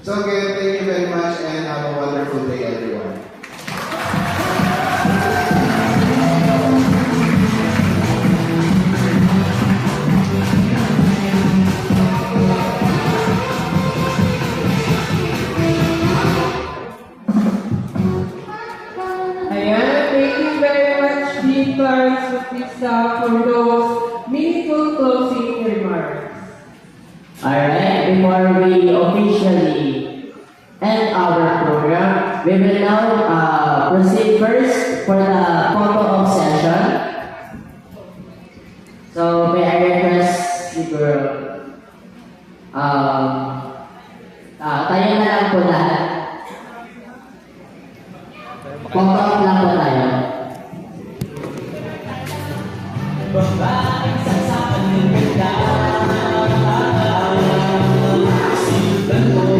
So again, thank you very much and have a wonderful day, everyone. For those meaningful closing remarks. Alright, before we officially end our program, we will now proceed first for the photo op session. So may I request siguro, tayo na lang po lahat. Photo op lang po tayo. Babaeng sasakan ng ganda. Sinutan mo,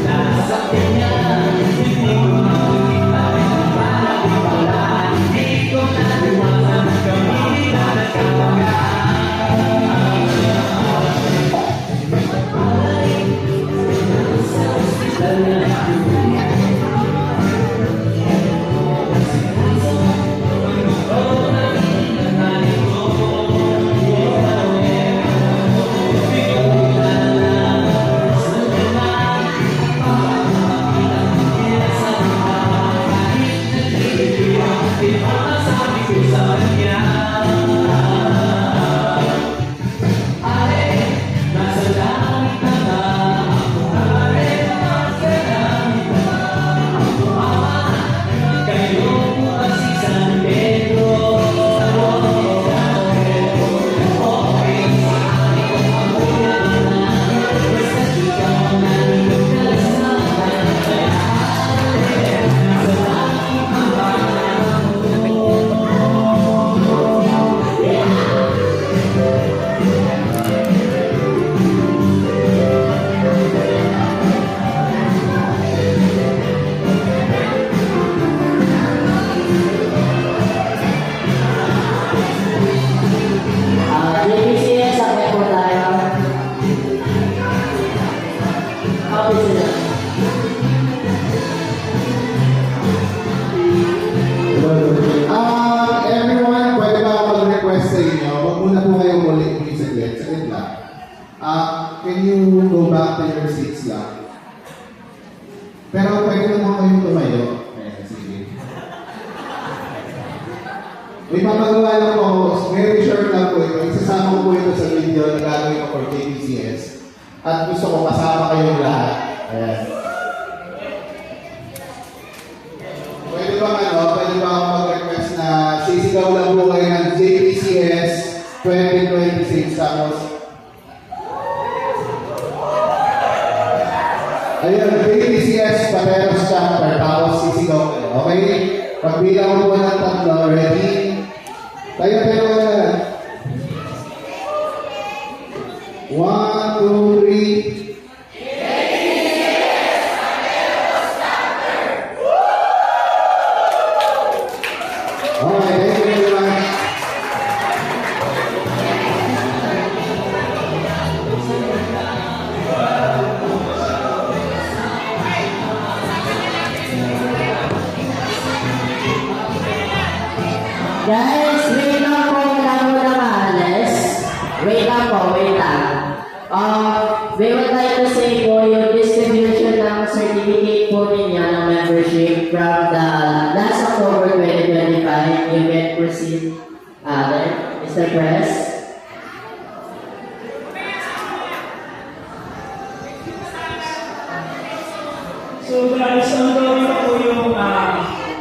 nasa kanya. Hindi ko makikita rin parang wala. Hindi ko naliwanag kami na nagkakaga. Sa hospital na Everyone, pwede ba ako mag-request sa inyo? Huwag muna po kayong muli saglit lang. Can you go back to your seats lang? Pero pwede naman kayong tumayo. Sige. May papagawa lang po ako. Very short lang po ito. Isasama ko po ito sa video na gagawin ko for KBCS. At gusto ko kasama kayong lahat. Ayan. Pwede ba ako mag-request na sisigaw lang po kayo ng JPCS 2026 tapos ayun, JPCS Pateros Chapter tapos sisigaw kayo. Okay? Pagbilang ko po ng tatlo, ready? Tayo na. 1, 2, 3. Guys, wait lang po, wala mo na maalis. Wait lang po, wait lang. We would like to say po yung distribution ng certificate po ninyo ng membership from the last October 2025. You can proceed. Mr. Press. So guys, ongoing na po yung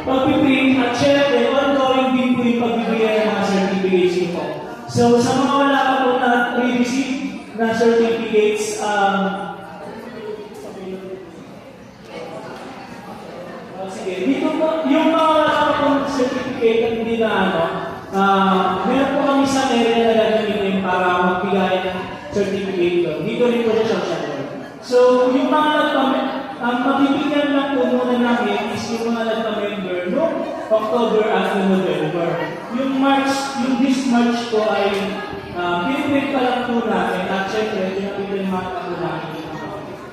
pag-print at syempre, ongoing din po yung pagbibigay ng mga certificates nito. So sa mga wala pa po na re-receive na certificates, sige, dito po, yung mga wala pa po certificate at hindi na meron po kami sa area na gagamitin para magbigay ng certificate doon. Dito rin po sa social media. So yung mga mabibigyan lang po muna namin is yung mga nagpa-member noong October at November. Yung this March po ay pinipin pa lang po namin at syempre, pinapin pa po namin.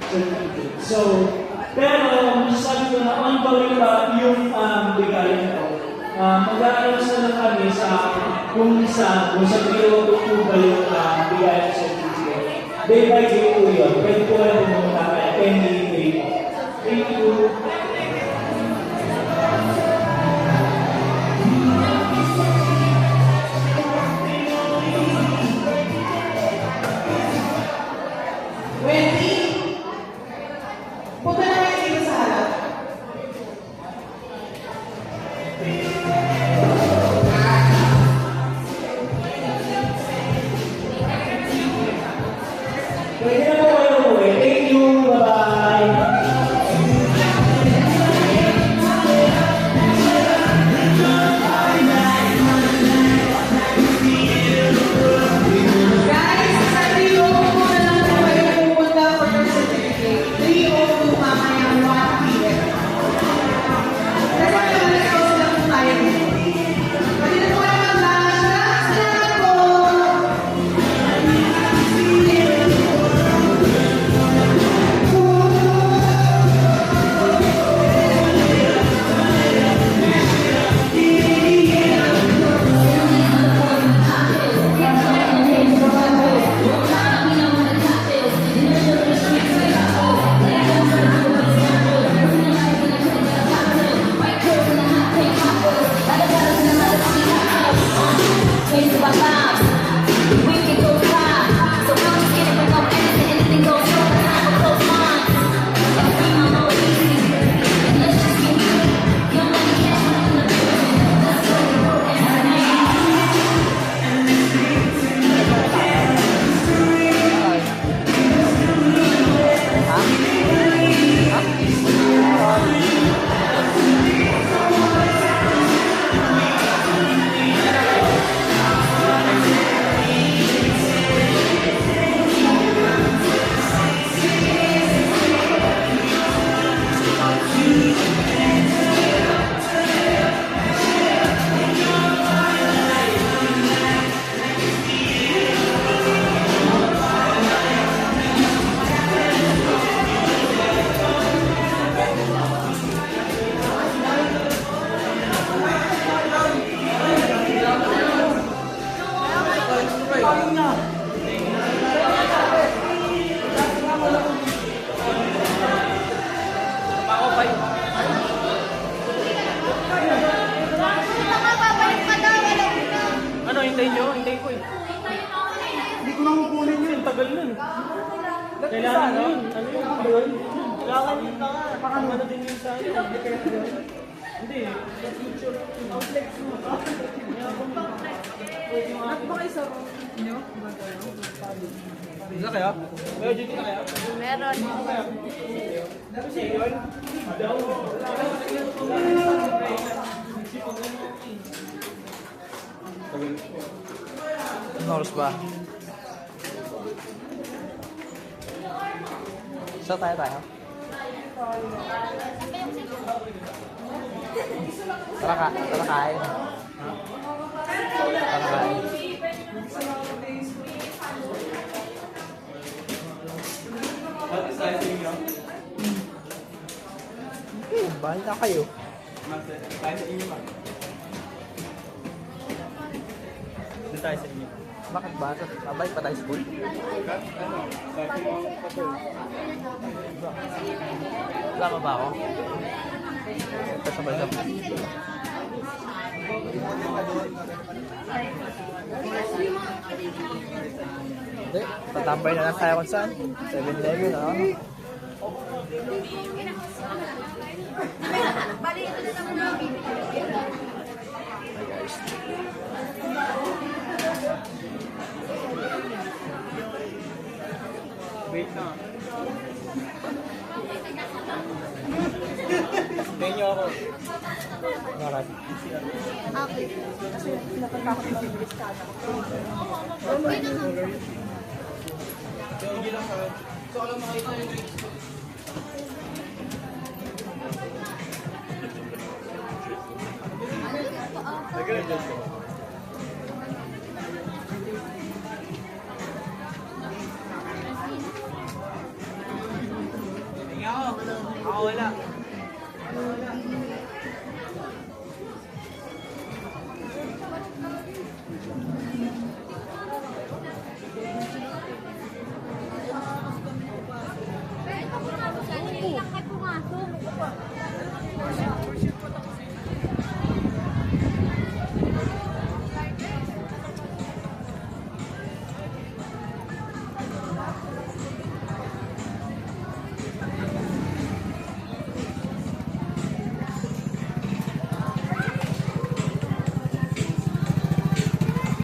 certificate. So, pero masasabi ko na ongoing pa yung bigayan ko. Mag-aaral na lang kami sa kung sa PO2 ba yung bigayan certificate. Day by day po yun. Pwede po kayo pumunta kaya pending day po. Thank you. Wendy, punta na kayo dito sa harap. Pwede na po kayo umuwi. Thank you. Bye-bye. Guys, sa 302 na lang po kayo pupunta for your certificate. 302 mamaya 1 p.m. Kasi alas 12 lang po tayo dito. Pwede na po kayo mag-lunch. Salamat po! Ano, hintayin nyo? Hintayin ko eh. Hindi ko na kukunin yun. Tagal nun. Kailangan yun. Ano yun? Ano yun? Kailangan yun na nga. Parang ano din yun sa ano. Hindi. Sa future. Outflex mo. Nagpakay sa room nyo? Isa kaya? May OJT na kaya? Meron. Kasi yun. Anong oras ba? So tayo. Tara kain. Tara kain. Bahay na kayo. Doon tayo sa inyo. Bakit ba? Babay pa tayo school? Wala ba ako? Kasabay-sabay. Hindi, tatambay na lang tayo kung saan. 7-Eleven, ano? Bali, ito na naman ang bibigyan. Hi guys. Wait na. Tingnan niyo ako. Bakit? Okay. Kasi natatakot na bilis ka na. Okay naman. So, alam makita yung drinks ko. ako. Ako wala.